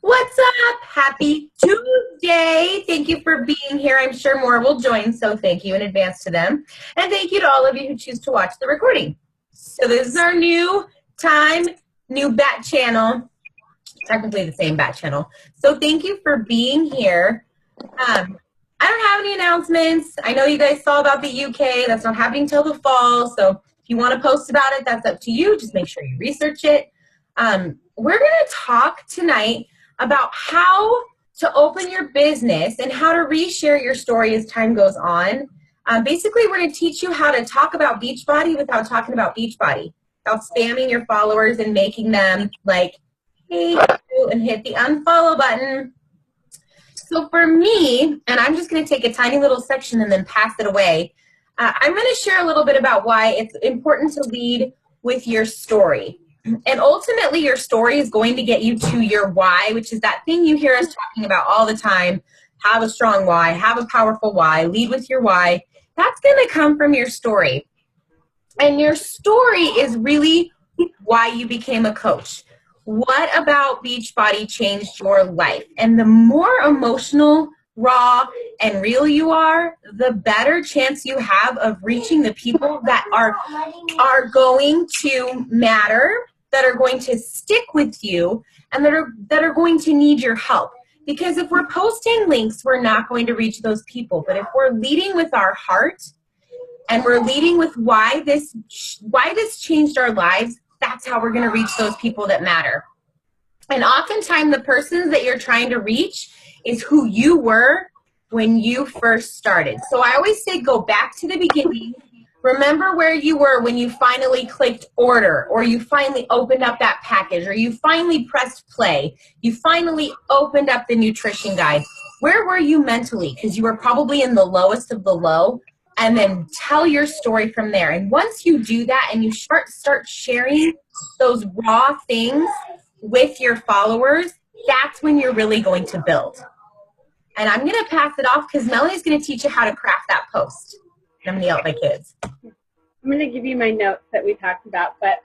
What's up? Happy Tuesday. Thank you for being here. I'm sure more will join, so thank you in advance to them. And thank you to all of you who choose to watch the recording. So this is our new bat channel, technically the same bat channel. So thank you for being here. I don't have any announcements. I know you guys saw about the UK. That's not happening till the fall. So if you want to post about it, that's up to you. Just make sure you research it. We're going to talk tonight about how to open your business and how to reshare your story as time goes on. Basically, we're going to teach you how to talk about Beachbody without talking about Beachbody, without spamming your followers and making them like, hey, and hit the unfollow button. So for me, and I'm just going to take a tiny little section and then pass it away, I'm going to share a little bit about why it's important to lead with your story. And ultimately, your story is going to get you to your why, which is that thing you hear us talking about all the time. Have a strong why, have a powerful why, lead with your why. That's going to come from your story. And your story is really why you became a coach. What about Beachbody changed your life? And the more emotional, raw, and real you are, the better chance you have of reaching the people that are going to matter, that are going to stick with you, and that are going to need your help. Because if we're posting links, we're not going to reach those people. But if we're leading with our heart and we're leading with why this changed our lives, that's how we're going to reach those people that matter. And oftentimes the persons that you're trying to reach is who you were when you first started. So I always say go back to the beginning. Remember where you were when you finally clicked order, or you finally opened up that package, or you finally pressed play. You finally opened up the nutrition guide. Where were you mentally? Because you were probably in the lowest of the low. And then tell your story from there. And once you do that and you start sharing those raw things with your followers, that's when you're really going to build. And I'm going to pass it off because Melanie's going to teach you how to craft that post. And I'm going to yell at my kids. I'm going to give you my notes that we talked about. But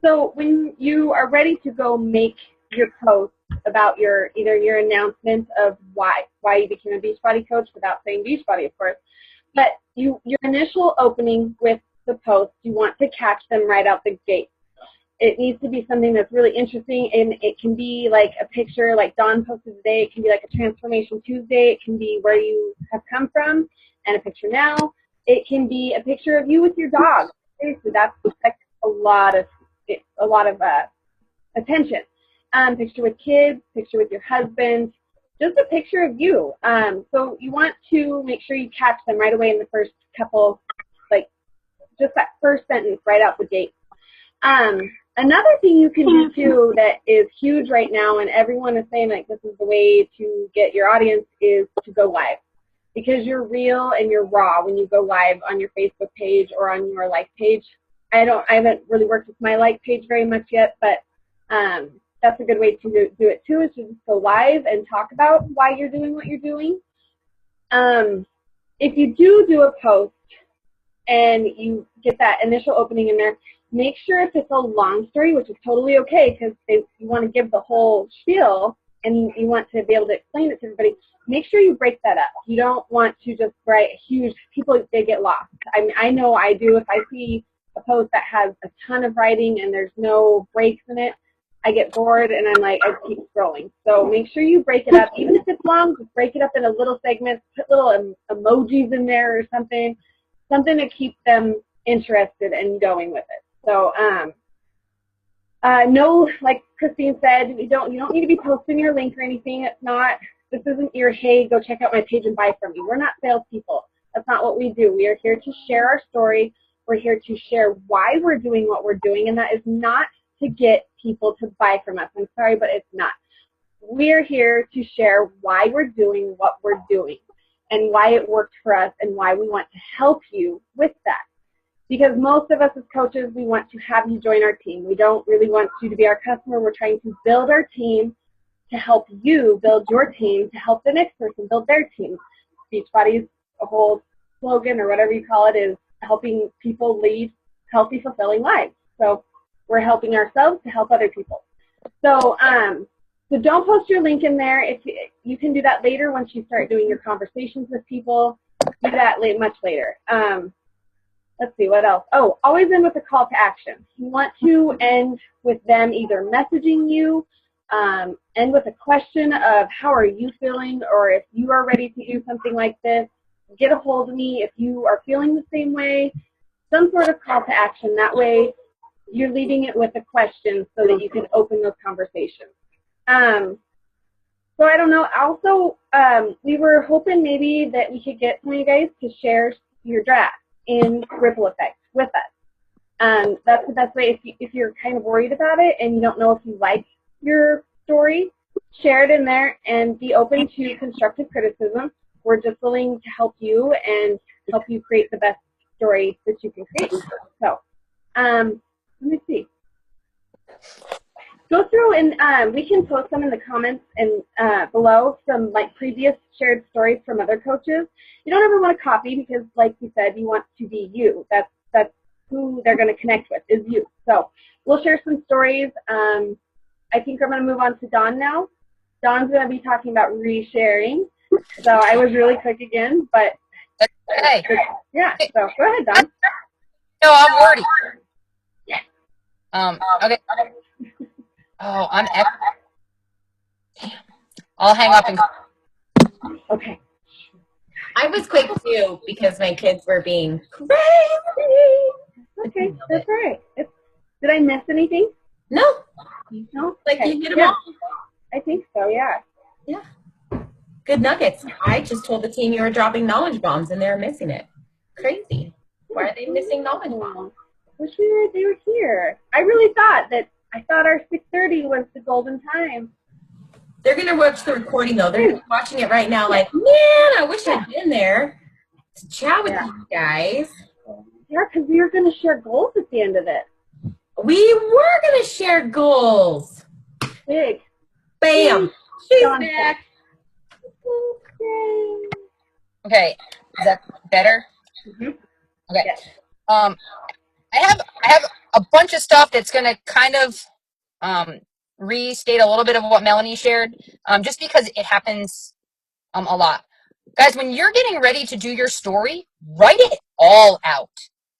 so when you are ready to go make your post about either your announcement of why you became a Beachbody coach, without saying Beachbody, of course, but your initial opening with the post, you want to catch them right out the gate. It needs to be something that's really interesting, and it can be like a picture like Dawn posted today. It can be like a Transformation Tuesday. It can be where you have come from and a picture now. It can be a picture of you with your dog. Seriously, that's a lot of attention. Picture with kids, picture with your husband, just a picture of you. So you want to make sure you catch them right away in the first couple, like just that first sentence right out the gate. Another thing you can do too that is huge right now, and everyone is saying like this is the way to get your audience, is to go live. Because you're real and you're raw when you go live on your Facebook page or on your like page. I haven't really worked with my like page very much yet, but that's a good way to do it too, is to just go live and talk about why you're doing what you're doing. If you do a post and you get that initial opening in there, make sure if it's a long story, which is totally okay because you want to give the whole spiel and you want to be able to explain it to everybody, make sure you break that up. You don't want to just write people, they get lost. I know I do. If I see a post that has a ton of writing and there's no breaks in it, I get bored and I'm like, I keep scrolling. So make sure you break it up. Even if it's long, just break it up into little segments, put little emojis in there or something to keep them interested and going with it. So no, like Christine said, you don't need to be posting your link or anything. This isn't your, hey, go check out my page and buy from me. We're not salespeople. That's not what we do. We are here to share our story. We're here to share why we're doing what we're doing, and that is not to get people to buy from us. I'm sorry, but it's not. We're here to share why we're doing what we're doing and why it worked for us and why we want to help you with that. Because most of us as coaches, we want to have you join our team. We don't really want you to be our customer. We're trying to build our team to help you build your team, to help the next person build their team. Beachbody's whole slogan, or whatever you call it, is helping people lead healthy, fulfilling lives. So we're helping ourselves to help other people. So So don't post your link in there. If you can do that later once you start doing your conversations with people. Do that much later. Let's see, what else? Oh, always end with a call to action. You want to end with them either messaging you, end with a question of how are you feeling, or if you are ready to do something like this, get a hold of me if you are feeling the same way. Some sort of call to action. That way you're leading it with a question so that you can open those conversations. So I don't know. Also, we were hoping maybe that we could get some of you guys to share your draft in Ripple Effect with us. That's the best way if you're kind of worried about it and you don't know if you like your story, share it in there and be open to constructive criticism. We're just willing to help you and help you create the best story that you can create. So let me see. Go through and we can post them in the comments and below some like previous shared stories from other coaches. You don't ever want to copy because, like you said, you want to be you. That's who they're going to connect with is you. So we'll share some stories. I think I'm going to move on to Dawn now. Dawn's going to be talking about resharing. So I was really quick again, but hey, yeah. So go ahead, Dawn. No, I'm wordy. Okay. Oh, I'm damn. I'll hang up and. Okay. I was quick too because my kids were being crazy. Okay, that's right. Did I miss anything? No. No? Like Okay. you hit them Yeah. all. I think so, yeah. Yeah. Good nuggets. I just told the team you were dropping knowledge bombs and they're missing it. Crazy. Why are they missing knowledge bombs? Wish they were here. I really thought our 6:30 was the golden time. They're going to watch the recording, though. They're gonna be watching it right now like, man, I wish I'd been there to chat with you guys. Yeah, because we were going to share goals at the end of it. We were going to share goals. Big. Bam. She's Dawn back. Okay, is that better? Mm-hmm. Okay. Yes. I have a bunch of stuff that's gonna kind of restate a little bit of what Melanie shared, just because it happens a lot. Guys, when you're getting ready to do your story, write it all out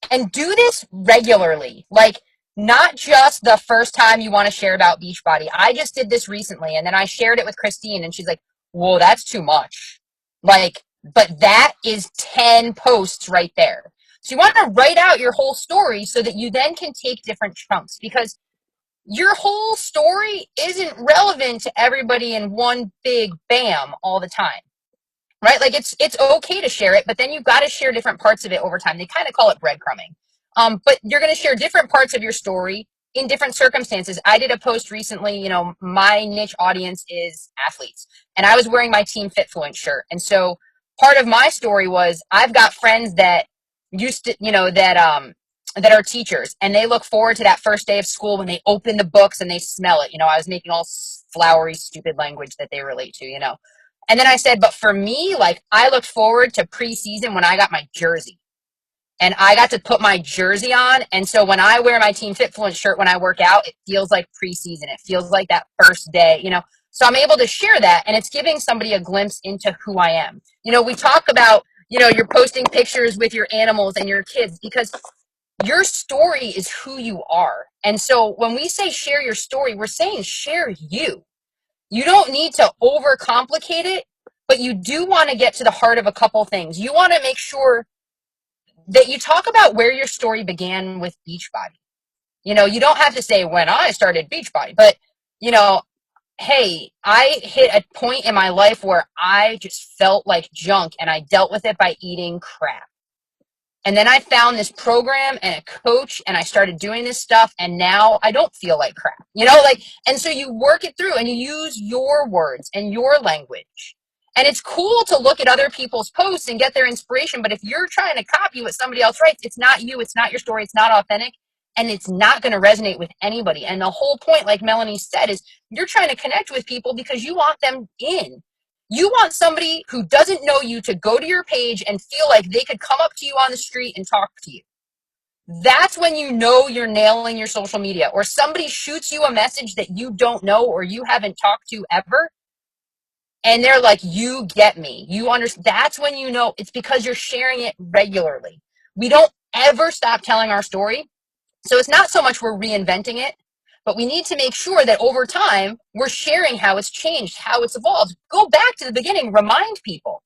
and do this regularly. Like, not just the first time you want to share about Beachbody. I just did this recently, and then I shared it with Christine, and she's like, whoa, that's too much. Like, but that is 10 posts right there. So you want to write out your whole story so that you then can take different chunks, because your whole story isn't relevant to everybody in one big bam all the time. Right? Like it's okay to share it, but then you've got to share different parts of it over time. They kind of call it breadcrumbing. But you're going to share different parts of your story in different circumstances. I did a post recently, my niche audience is athletes, and I was wearing my Team Fitfluent shirt. And so part of my story was I've got friends that used to, that are teachers, and they look forward to that first day of school when they open the books and they smell it. I was making all flowery, stupid language that they relate to. And then I said, but for me, like, I looked forward to preseason when I got my jersey. And I got to put my jersey on. And so when I wear my Team Fitfluent shirt when I work out, it feels like preseason. It feels like that first day, So I'm able to share that, and it's giving somebody a glimpse into who I am. We talk about, you're posting pictures with your animals and your kids because your story is who you are. And so when we say share your story, we're saying share you. You don't need to overcomplicate it, but you do want to get to the heart of a couple things. You want to make sure that you talk about where your story began with Beachbody. You don't have to say when I started Beachbody, but, hey, I hit a point in my life where I just felt like junk and I dealt with it by eating crap. And then I found this program and a coach, and I started doing this stuff, and now I don't feel like crap, and so you work it through and you use your words and your language. And it's cool to look at other people's posts and get their inspiration, but if you're trying to copy what somebody else writes, it's not you, it's not your story, it's not authentic, and it's not going to resonate with anybody. And the whole point, like Melanie said, is you're trying to connect with people because you want them in. You want somebody who doesn't know you to go to your page and feel like they could come up to you on the street and talk to you. That's when you know you're nailing your social media. Or somebody shoots you a message that you don't know or you haven't talked to ever, and they're like, you get me. You understand. That's when you know it's because you're sharing it regularly. We don't ever stop telling our story. So it's not so much we're reinventing it, but we need to make sure that over time we're sharing how it's changed, how it's evolved. Go back to the beginning, remind people.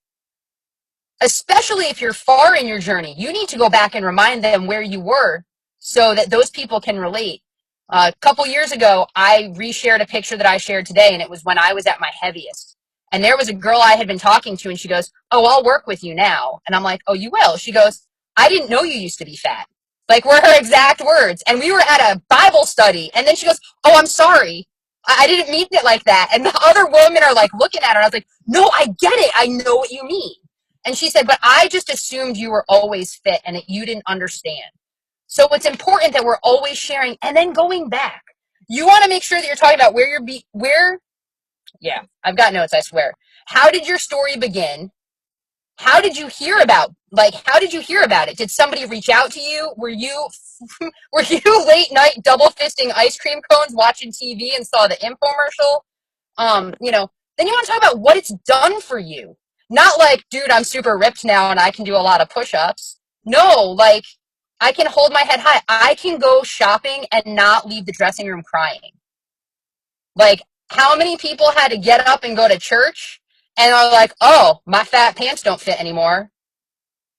Especially if you're far in your journey, you need to go back and remind them where you were so that those people can relate. A couple years ago, I reshared a picture that I shared today, and it was when I was at my heaviest. And there was a girl I had been talking to, and she goes, "Oh, I'll work with you now." And I'm like, "Oh, you will?" She goes, "I didn't know you used to be fat." Like, were her exact words. And we were at a Bible study, and then she goes, "Oh, I'm sorry. I didn't mean it like that." And the other women are like looking at her, and I was like, "No, I get it. I know what you mean." And she said, "But I just assumed you were always fit and that you didn't understand." So it's important that we're always sharing and then going back. You want to make sure that you're talking about yeah, I've got notes, I swear. How did your story begin? How did you hear how did you hear about it? Did somebody reach out to you? Were you late night double fisting ice cream cones watching TV and saw the infomercial? Then you want to talk about what it's done for you. Not like, dude, I'm super ripped now and I can do a lot of push-ups. No, like, I can hold my head high. I can go shopping and not leave the dressing room crying. Like, how many people had to get up and go to church and are like, oh, my fat pants don't fit anymore?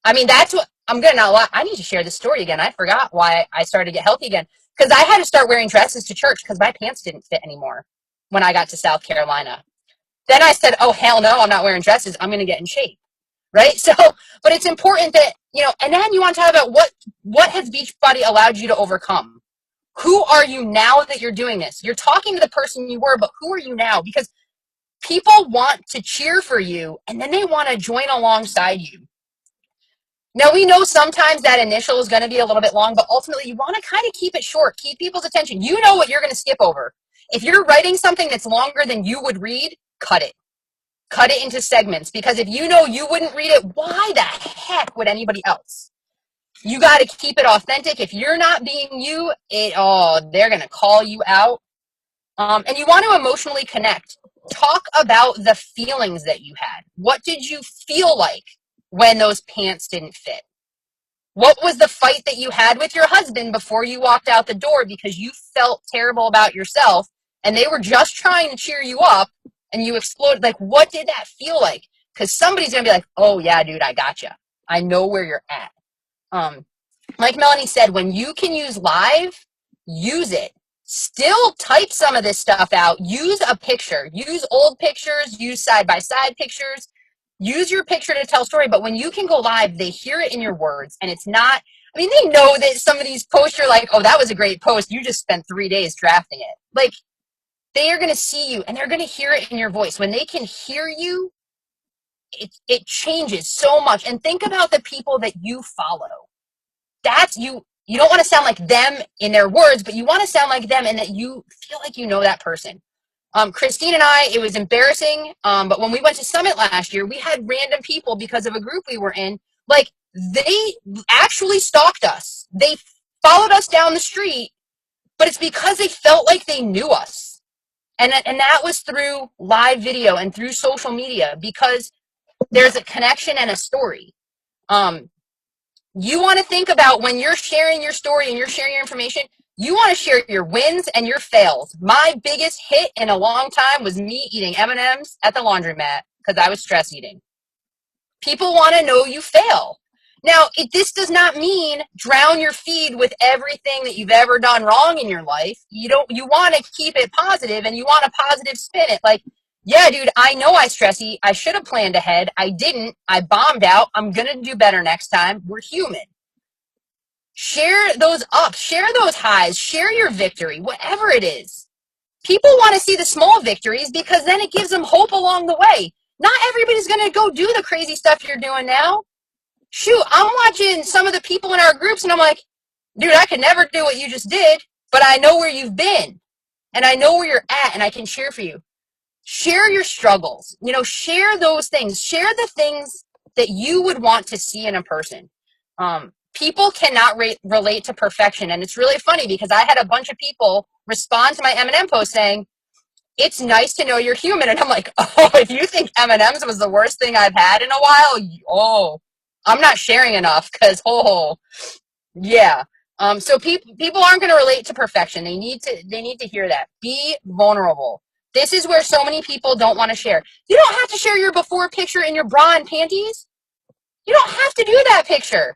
I mean, that's what, I'm going to not lie. I need to share this story again. I forgot why I started to get healthy again. Because I had to start wearing dresses to church because my pants didn't fit anymore when I got to South Carolina. Then I said, oh, hell no, I'm not wearing dresses. I'm going to get in shape. Right? So, but it's important that, and then you want to talk about what has Beachbody allowed you to overcome? Who are you now that you're doing this? You're talking to the person you were, but who are you now? Because people want to cheer for you and then they want to join alongside you. Now, we know sometimes that initial is going to be a little bit long, but ultimately you want to kind of keep it short, keep people's attention. You know what you're going to skip over. If you're writing something that's longer than you would read, cut it. Cut it into segments, because if you know you wouldn't read it, why the heck would anybody else? You got to keep it authentic. If you're not being you, they're going to call you out. And you want to emotionally connect. Talk about the feelings that you had. What did you feel like when those pants didn't fit? What was the fight that you had with your husband before you walked out the door because you felt terrible about yourself and they were just trying to cheer you up and you exploded? Like, what did that feel like? Because somebody's going to be like, oh, yeah, dude, I gotcha. I know where you're at. Like Melanie said, when you can use live, use it. Still type some of this stuff out. Use a picture. Use old pictures. Use side-by-side pictures. Use your picture to tell a story. But when you can go live, they hear it in your words. And it's not, they know that some of these posts, you're like, oh, that was a great post. You just spent 3 days drafting it. Like, they are going to see you and they're going to hear it in your voice. When they can hear you, it changes so much. And think about the people that you follow. That's you don't want to sound like them in their words, but you want to sound like them and that you feel like you know that person. Christine and I, it was embarrassing, but when we went to Summit last year, we had random people because of a group we were in. Like, they actually stalked us. They followed us down the street, but it's because they felt like they knew us. And that was through live video and through social media, because there's a connection and a story. You want to think about when you're sharing your story and you're sharing your information, you want to share your wins and your fails. My biggest hit in a long time was me eating M&Ms at the laundromat because I was stress eating. People want to know you fail. Now, this does not mean drown your feed with everything that you've ever done wrong in your life. You want to keep it positive and you want a positive spin it. Like, yeah, dude, I know I stress eat. I should have planned ahead. I didn't. I bombed out. I'm going to do better next time. We're human. Share those ups. Share those highs. Share your victory, whatever it is. People want to see the small victories because then it gives them hope along the way. Not everybody's going to go do the crazy stuff you're doing now. Shoot, I'm watching some of the people in our groups and I'm like, dude, I could never do what you just did, but I know where you've been and I know where you're at and I can cheer for you. Share your struggles, share those things, share the things that you would want to see in a person. people cannot relate to perfection. And it's really funny because I had a bunch of people respond to my M&M post saying, it's nice to know you're human. And I'm like, oh, if you think M&M's was the worst thing I've had in a while, I'm not sharing enough because, yeah. So people aren't going to relate to perfection. They need to hear that. Be vulnerable. This is where so many people don't want to share. You don't have to share your before picture in your bra and panties. You don't have to do that picture.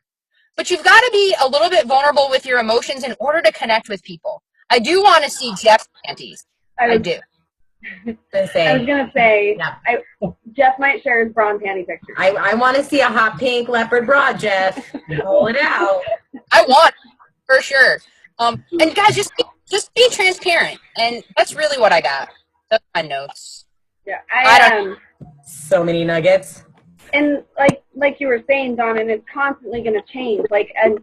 But you've got to be a little bit vulnerable with your emotions in order to connect with people. I do want to see Jeff's panties. I do. I was gonna say, yeah. Jeff might share his bra and panty pictures. I want to see a hot pink leopard bra, Jeff. Pull it out. I want it, for sure. And guys, just be transparent, and that's really what I got. That's my notes. Yeah, I so many nuggets. And like you were saying, Dawn, and it's constantly going to change. And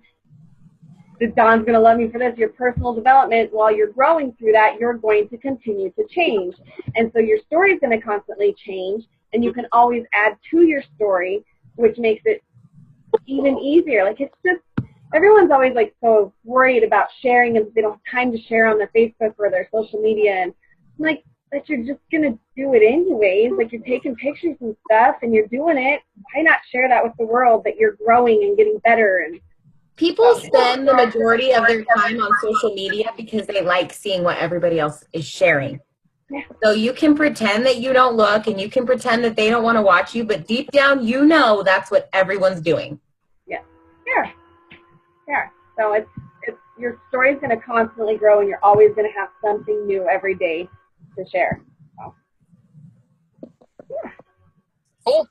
Dawn's going to love me for this. Your personal development, while you're growing through that, you're going to continue to change. And so your story is going to constantly change, and you can always add to your story, which makes it even easier. Like, it's just, everyone's always, like, so worried about sharing, and they don't have time to share on their Facebook or their social media. And I'm like, that you're just going to do it anyways. Like, you're taking pictures and stuff, and you're doing it. Why not share that with the world that you're growing and getting better? And people spend the majority of their time on social media because they like seeing what everybody else is sharing. Yeah. So you can pretend that you don't look, and you can pretend that they don't want to watch you, but deep down, you know that's what everyone's doing. Yeah. So it's your story's going to constantly grow, and you're always going to have something new every day to share. So. Yeah. Cool.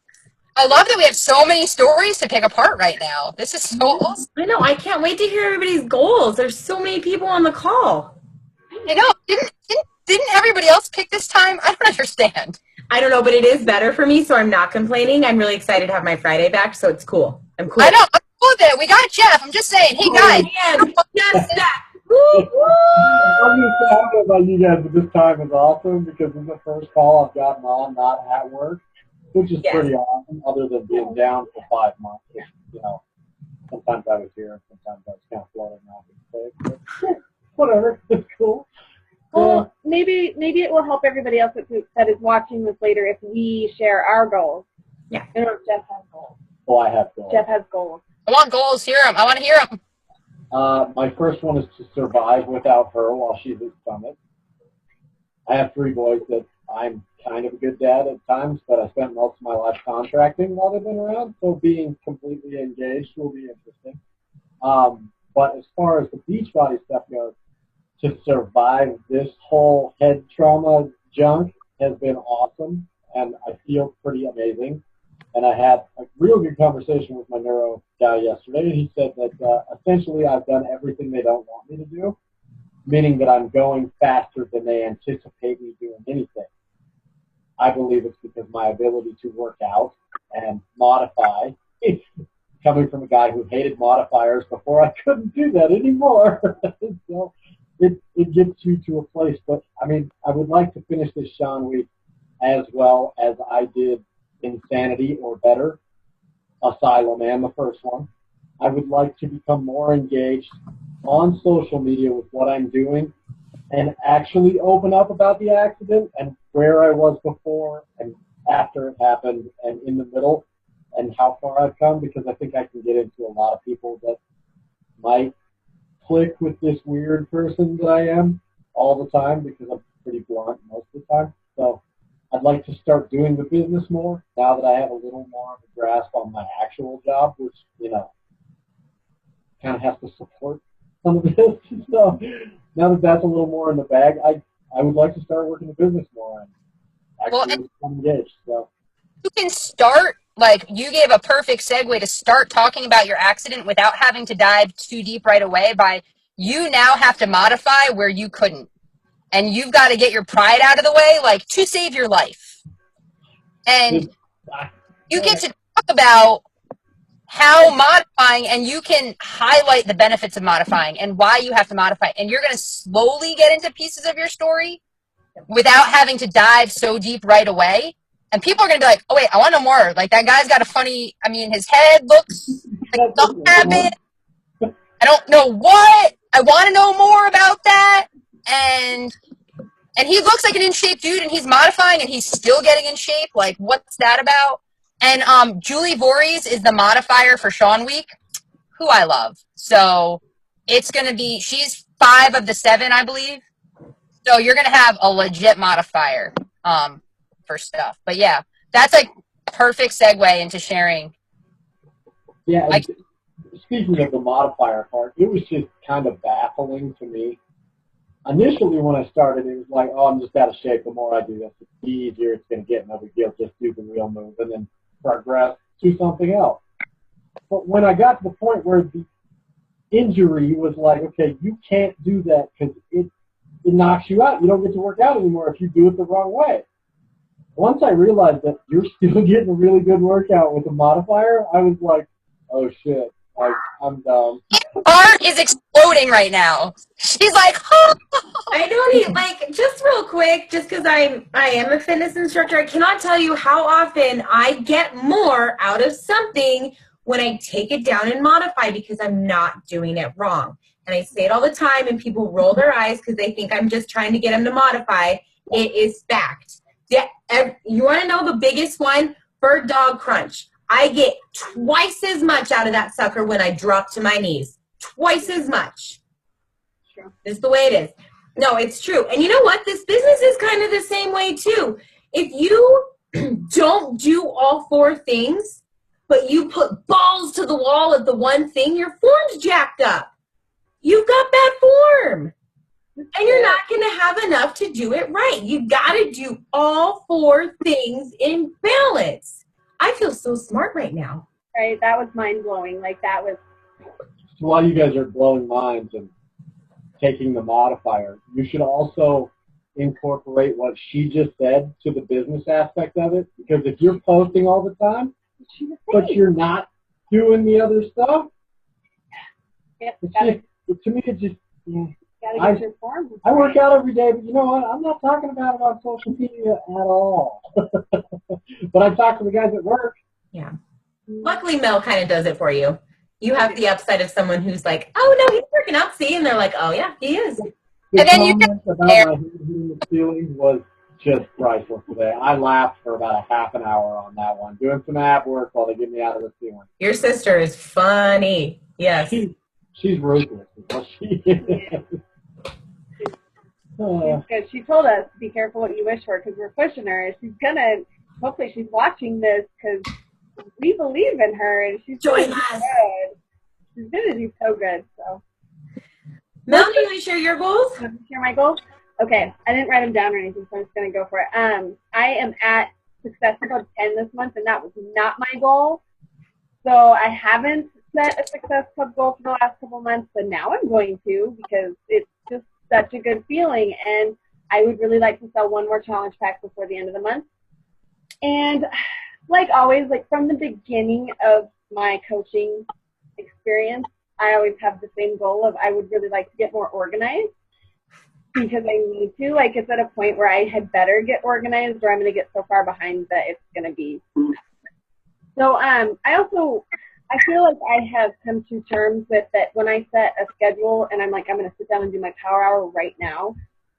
I love that we have so many stories to pick apart right now. This is so awesome. I know. I can't wait to hear everybody's goals. There's so many people on the call. I know. Didn't everybody else pick this time? I don't understand. I don't know, but it is better for me, so I'm not complaining. I'm really excited to have my Friday back, so it's cool. I'm cool. I know. I'm cool with it. We got Jeff. I'm just saying. Hey, guys. Yes, Jeff. I'm just talking about you guys, but this time is awesome because this is the first call I've gotten on not at work, which is pretty awesome, other than being down for 5 months. You know, sometimes I was here, and sometimes I was kind of floating around in space. Whatever, it's cool. Well, maybe it will help everybody else that is watching this later if we share our goals. Yeah. I don't know if Jeff has goals. Well, I have goals. Jeff has goals. I want goals. Hear them. I want to hear them. My first one is to survive without her while she's at Summit. I have 3 boys that I'm kind of a good dad at times, but I spent most of my life contracting while they've been around, so being completely engaged will be interesting. But as far as the Beachbody stuff goes, to survive this whole head trauma junk has been awesome, and I feel pretty amazing. And I had a real good conversation with my neuro guy yesterday, and he said that essentially I've done everything they don't want me to do, meaning that I'm going faster than they anticipate me doing anything. I believe it's because my ability to work out and modify, coming from a guy who hated modifiers before I couldn't do that anymore. So it gets you to a place. But, I mean, I would like to finish this Sean Week as well as I did Insanity or better, Asylum and the first one. I would like to become more engaged on social media with what I'm doing and actually open up about the accident and where I was before and after it happened and in the middle and how far I've come, because I think I can get into a lot of people that might click with this weird person that I am all the time, because I'm pretty blunt most of the time. So I'd like to start doing the business more now that I have a little more of a grasp on my actual job, which, you know, kind of has to support some of this. So now that that's a little more in the bag, I would like to start working the business more and actually engaged. So you can start, like, you gave a perfect segue to start talking about your accident without having to dive too deep right away by you now have to modify where you couldn't. And you've got to get your pride out of the way, like, to save your life. And you get to talk about how modifying, and you can highlight the benefits of modifying and why you have to modify. And you're going to slowly get into pieces of your story without having to dive so deep right away. And people are going to be like, oh, wait, I want to know more. Like, that guy's got a funny, I mean, his head looks like something happened. I don't know what. I want to know more about that. And he looks like an in shape dude, and he's modifying, and he's still getting in shape. Like, what's that about? And Julie Voorhees is the modifier for Sean Week, who I love. So it's gonna be. She's 5 of the 7, I believe. So you're gonna have a legit modifier for stuff. But yeah, that's like perfect segue into sharing. Yeah, and speaking of the modifier part, it was just kind of baffling to me. Initially, when I started, it was like, oh, I'm just out of shape. The more I do this, the easier it's going to get. No big deal. Just do the real move and then progress to something else. But when I got to the point where the injury was like, okay, you can't do that because it knocks you out. You don't get to work out anymore if you do it the wrong way. Once I realized that you're still getting a really good workout with the modifier, I was like, oh, shit. Like, I'm dumb. Art is exploding right now. She's like, oh. I don't even, like, just real quick, just because I am a fitness instructor, I cannot tell you how often I get more out of something when I take it down and modify because I'm not doing it wrong. And I say it all the time, and people roll their eyes because they think I'm just trying to get them to modify. It is fact. Yeah, you want to know the biggest one? Bird dog crunch. I get twice as much out of that sucker when I drop to my knees. Twice as much. Sure. This is the way it is. No, it's true. And you know what? This business is kind of the same way too. If you don't do all 4 things, but you put balls to the wall at the one thing, your form's jacked up. You've got bad form. And you're not going to have enough to do it right. You got to do all 4 things in balance. I feel so smart right now. Right? That was mind-blowing. Like, that was... So while you guys are blowing minds and taking the modifier, you should also incorporate what she just said to the business aspect of it. Because if you're posting all the time, but you're not doing the other stuff, Yeah, to me it just... Yeah. Gotta get your form. I work out every day, but you know what? I'm not talking about it on social media at all. But I talk to the guys at work. Yeah. Luckily, Mel kind of does it for you. You have the upside of someone who's like, oh, no, he's working out, see? And they're like, oh, yeah, he is. The And then you comment about my head hitting the ceiling was just priceless today. I laughed for about a half an hour on that one, doing some ab work while they get me out of the ceiling. Your sister is funny. Yes. She's ruthless. Is what she is. Because she told us to be careful what you wish for because we're pushing her. She's gonna, hopefully she's watching this because we believe in her and she's Join gonna do us. good. She's gonna do so good. So, Mel, do you want to share your goals? want to share my goals? Okay, I didn't write them down or anything, so I'm just gonna go for it. I am at Success Club 10 this month, and that was not my goal. So I haven't set a Success Club goal for the last couple months, but now I'm going to because it's just such a good feeling, and I would really like to sell 1 more challenge pack before the end of the month. And like always, like from the beginning of my coaching experience, I always have the same goal of I would really like to get more organized because I need to. Like, it's at a point where I had better get organized or I'm going to get so far behind that it's going to be. So I feel like I have come to terms with that when I set a schedule and I'm like, I'm going to sit down and do my power hour right now,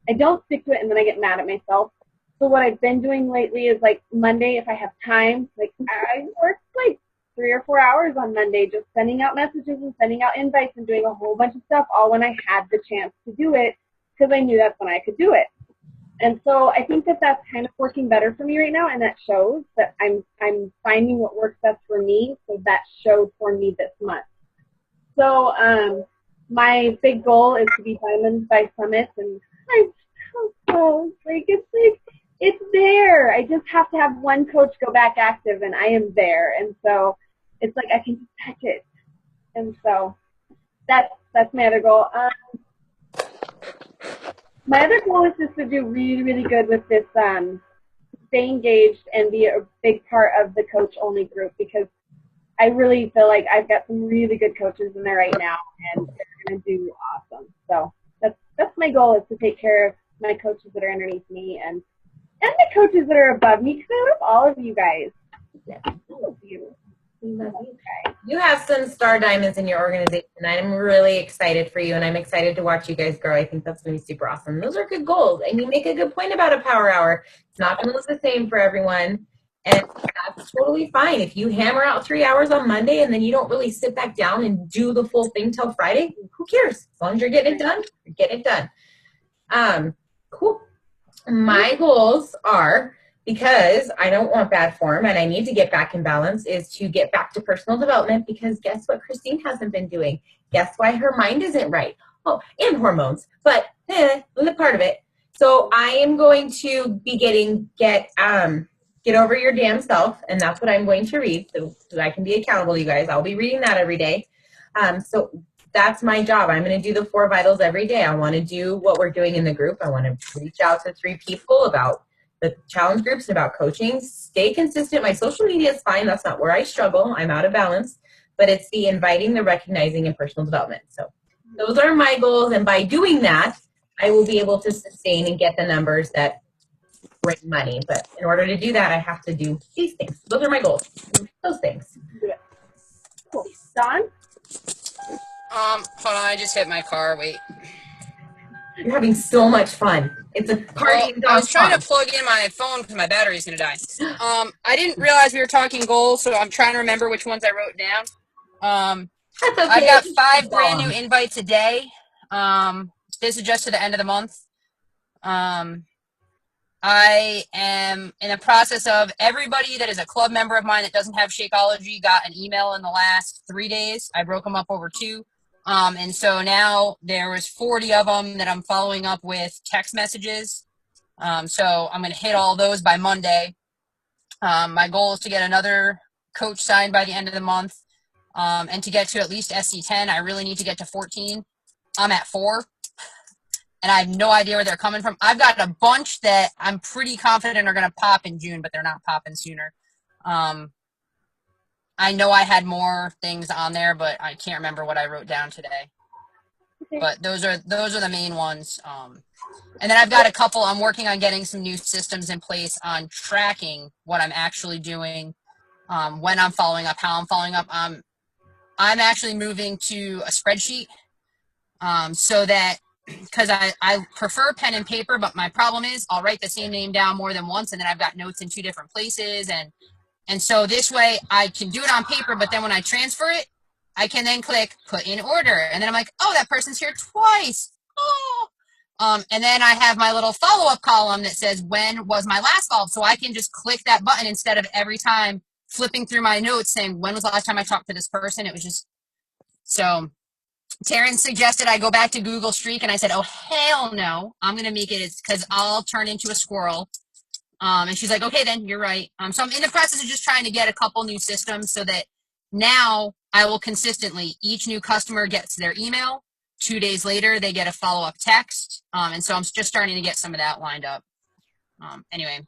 I don't stick to it and then I get mad at myself. So what I've been doing lately is like Monday, if I have time, like I work like 3 or 4 hours on Monday just sending out messages and sending out invites and doing a whole bunch of stuff all when I had the chance to do it because I knew that's when I could do it. And so I think that that's kind of working better for me right now, and that shows that I'm finding what works best for me, so that showed for me this month. So my big goal is to be Diamonds by Summit, and I'm so close. It's there. I just have to have one coach go back active, and I am there. And so it's like I can just touch it. And so that's my other goal. My other goal is just to do really, really good with this, stay engaged and be a big part of the coach-only group because I really feel like I've got some really good coaches in there right now, and they're going to do awesome. So that's my goal, is to take care of my coaches that are underneath me and the coaches that are above me because I love all of you guys. Yes, all of you. We love you guys. You have some star diamonds in your organization. I'm really excited for you, and I'm excited to watch you guys grow. I think that's going to be super awesome. Those are good goals, and you make a good point about a power hour. It's not going to look the same for everyone, and that's totally fine. If you hammer out 3 hours on Monday and then you don't really sit back down and do the full thing till Friday, who cares? As long as you're getting it done, you're getting it done. Cool. My goals are, because I don't want bad form and I need to get back in balance, is to get back to personal development, because guess what Christine hasn't been doing? Guess why her mind isn't right? Oh, and hormones, but the part of it. So I am going to be get over your damn self, and that's what I'm going to read, so I can be accountable to you guys. I'll be reading that every day. So that's my job. I'm going to do the 4 vitals every day. I want to do what we're doing in the group. I want to reach out to 3 people about the challenge groups and about coaching. Stay consistent. My social media is fine. That's not where I struggle. I'm out of balance. But it's the inviting, the recognizing, and personal development. So those are my goals. And by doing that, I will be able to sustain and get the numbers that bring money. But in order to do that, I have to do these things. Those are my goals. Those things. Cool. Dawn? Hold on, I just hit my car. Wait. You're having so much fun. It's a party. Well, I was trying to plug in my phone because my battery's gonna die. I didn't realize we were talking goals, so I'm trying to remember which ones I wrote down. That's okay. I've got 5 brand new invites a day. This is just to the end of the month. I am in the process of, everybody that is a club member of mine that doesn't have Shakeology got an email in the last 3 days. I broke them up over 2. And so now there was 40 of them that I'm following up with text messages. So I'm going to hit all those by Monday. My goal is to get another coach signed by the end of the month, and to get to at least SC10. I really need to get to 14. I'm at 4, and I have no idea where they're coming from. I've got a bunch that I'm pretty confident are going to pop in June, but they're not popping sooner. I know I had more things on there, but I can't remember what I wrote down today. Okay. But those are the main ones. And then I've got a couple. I'm working on getting some new systems in place on tracking what I'm actually doing, when I'm following up, how I'm following up. I'm actually moving to a spreadsheet, so that, because I prefer pen and paper, but my problem is I'll write the same name down more than once, and then I've got notes in 2 different places, and so this way I can do it on paper, but then when I transfer it, I can then click put in order. And then I'm like, oh, that person's here twice. Oh. And then I have my little follow-up column that says, when was my last follow-up? So I can just click that button instead of every time flipping through my notes saying, when was the last time I talked to this person? It was just, so Taryn suggested I go back to Google Streak, and I said, oh, hell no. I'm going to make it, because I'll turn into a squirrel. And she's like, okay, then you're right. So I'm in the process of just trying to get a couple new systems so that now I will consistently, each new customer gets their email. 2 days later, they get a follow-up text. And so I'm just starting to get some of that lined up. Anyway.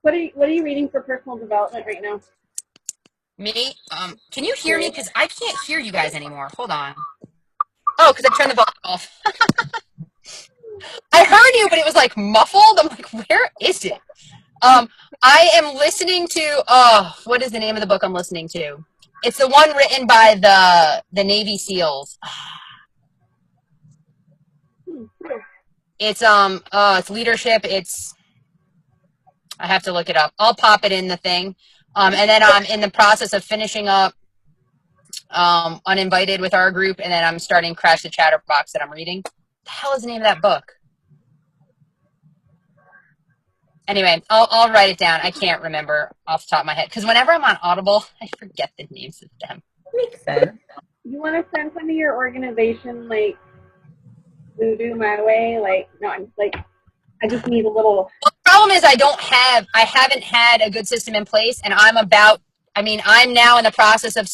What are you reading for personal development right now? Me? Can you hear me? Because I can't hear you guys anymore. Hold on. Oh, because I turned the volume off. I heard you, but it was like muffled. I'm like, where is it? I am listening to, what is the name of the book I'm listening to? It's the one written by the Navy SEALs. It's leadership. I have to look it up. I'll pop it in the thing. And then I'm in the process of finishing up Uninvited with our group, and then I'm starting Crash the Chatterbox that I'm reading. The hell is the name of that book? Anyway, I'll write it down. I can't remember off the top of my head, because whenever I'm on Audible, I forget the names of them. Makes sense. You want to send some of your organization, like, voodoo my way? Like, no, I'm like, I just need a little. Well, the problem is I haven't had a good system in place, and I'm now in the process of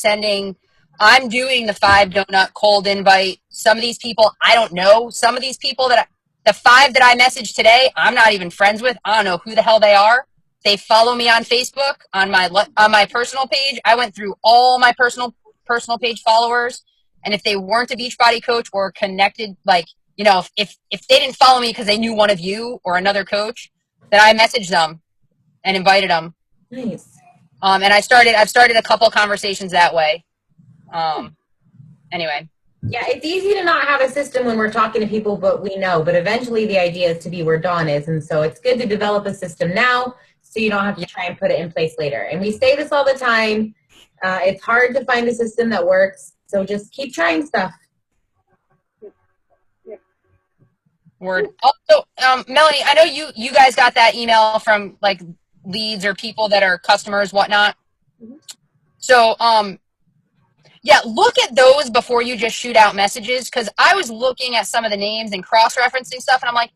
I'm doing the 5 donut cold invite. Some of these people, I don't know. Some of these people the 5 that I messaged today, I'm not even friends with. I don't know who the hell they are. They follow me on Facebook, on my personal page. I went through all my personal page followers, and if they weren't a Beachbody coach or connected, like, if they didn't follow me because they knew one of you or another coach, then I messaged them and invited them. Nice. And I've started a couple conversations that way. Anyway. Yeah, it's easy to not have a system when we're talking to people, but we know. But eventually the idea is to be where Dawn is. And so it's good to develop a system now so you don't have to try and put it in place later. And we say this all the time. It's hard to find a system that works. So just keep trying stuff. Word. Also, Melanie, I know you guys got that email from like leads or people that are customers, whatnot. So, yeah, look at those before you just shoot out messages, because I was looking at some of the names and cross-referencing stuff, and I'm like,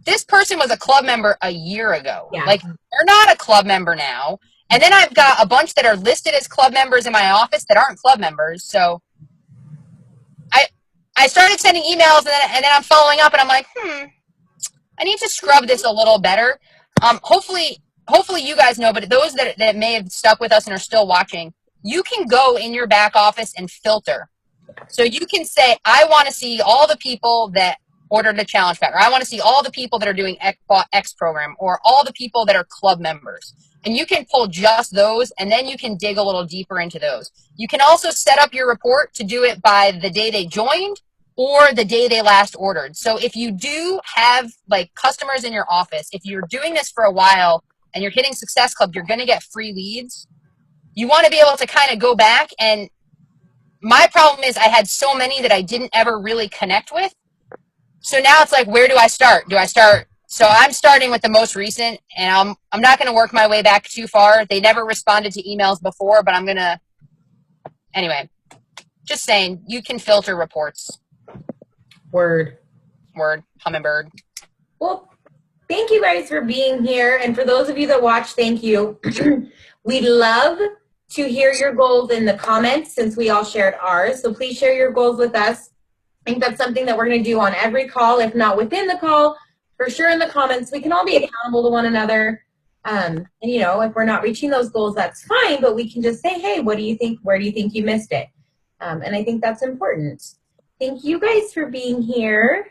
this person was a club member a year ago. Yeah. Like, they're not a club member now. And then I've got a bunch that are listed as club members in my office that aren't club members. So I started sending emails, and then I'm following up, and I'm like, I need to scrub this a little better. Hopefully you guys know, but those that may have stuck with us and are still watching, you can go in your back office and filter. So you can say, I want to see all the people that ordered a challenge pack, or I want to see all the people that are doing X program, or all the people that are club members. And you can pull just those, and then you can dig a little deeper into those. You can also set up your report to do it by the day they joined or the day they last ordered. So if you do have like customers in your office, if you're doing this for a while and you're hitting Success Club, you're going to get free leads. You want to be able to kind of go back, and my problem is I had so many that I didn't ever really connect with. So now it's like, where do I start? So I'm starting with the most recent, and I'm not going to work my way back too far. They never responded to emails before, but I'm going to, anyway, just saying, you can filter reports. Word. Hummingbird. Well, thank you guys for being here. And for those of you that watch, thank you. We'd love to hear your goals in the comments since we all shared ours. So please share your goals with us. I think that's something that we're going to do on every call, if not within the call, for sure in the comments. We can all be accountable to one another. And, you know, if we're not reaching those goals, that's fine. But we can just say, hey, what do you think? Where do you think you missed it? And I think that's important. Thank you guys for being here.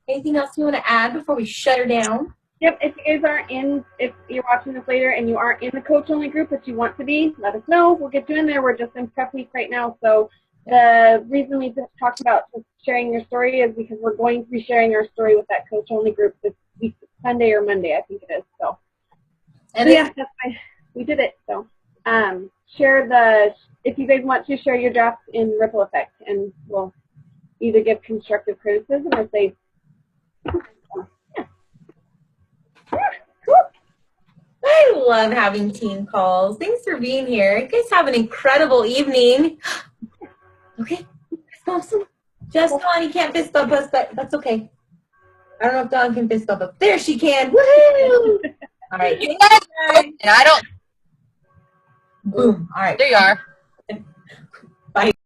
Anything else you want to add before we shut her down? Yep, if you guys aren't in, if you're watching this later and you aren't in the coach only group that you want to be, let us know. We'll get you in there. We're just in prep week right now. So the reason we just talked about just sharing your story is because we're going to be sharing our story with that coach only group this week, Sunday or Monday, I think it is. So, and yeah, that's fine. We did it. So if you guys want to share your drafts in Ripple Effect, and we'll either give constructive criticism or say, Cool. I love having team calls. Thanks for being here. You guys have an incredible evening. Okay. Just Dawn, you can't fist bump us, but that's okay. I don't know if Dawn can fist bump us. There she can. Woohoo! All right. And I don't. Boom. All right. There you are.